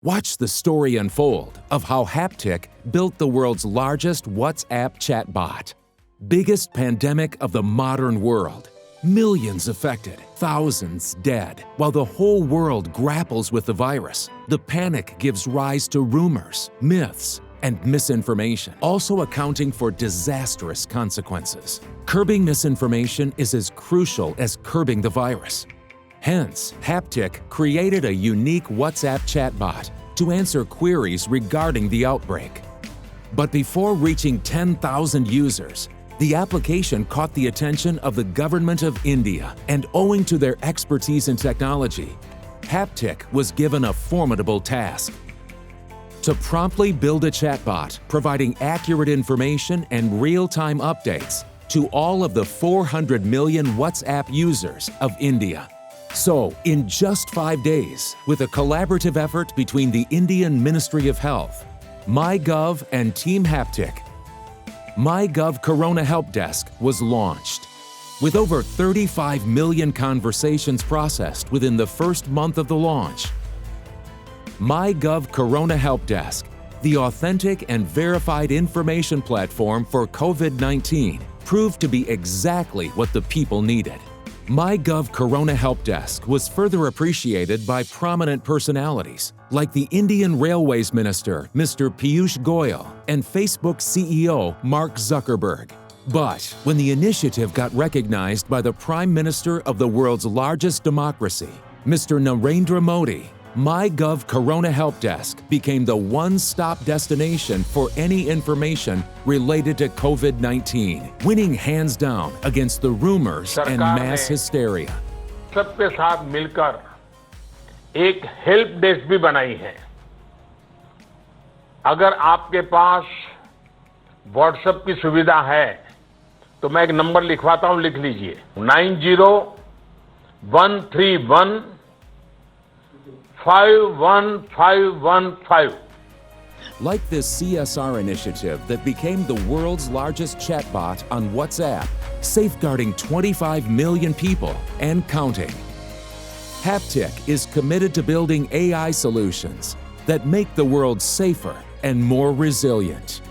Watch the story unfold of how Haptik built the world's largest WhatsApp chatbot. Biggest pandemic of the modern world. Millions affected, thousands dead. While the whole world grapples with the virus, the panic gives rise to rumors, myths, and misinformation, also accounting for disastrous consequences. Curbing misinformation is as crucial as curbing the virus. Hence, Haptik created a unique WhatsApp chatbot to answer queries regarding the outbreak. But before reaching 10,000 users, the application caught the attention of the government of India, and owing to their expertise in technology, Haptik was given a formidable task: to promptly build a chatbot providing accurate information and real-time updates to all of the 400 million WhatsApp users of India. So, in just 5 days, with a collaborative effort between the Indian Ministry of Health, MyGov and Team Haptik, MyGov Corona Help Desk was launched. With over 35 million conversations processed within the first month of the launch, MyGov Corona Help Desk, the authentic and verified information platform for COVID-19, proved to be exactly what the people needed. MyGov Corona Help Desk was further appreciated by prominent personalities like the Indian Railways Minister, Mr. Piyush Goyal, and Facebook CEO, Mark Zuckerberg. But when the initiative got recognized by the Prime Minister of the world's largest democracy, Mr. Narendra Modi, MyGov Corona Help Desk became the one-stop destination for any information related to COVID-19, winning hands down against the rumors and mass hysteria. सबके साथ मिलकर एक help desk भी बनाई है। अगर आपके पास WhatsApp की सुविधा है तो मैं एक नंबर लिखवाता हूं, लिख लीजिए 9013151515। Like this CSR initiative that became the world's largest chatbot on WhatsApp, safeguarding 25 million people and counting. Haptik is committed to building AI solutions that make the world safer and more resilient.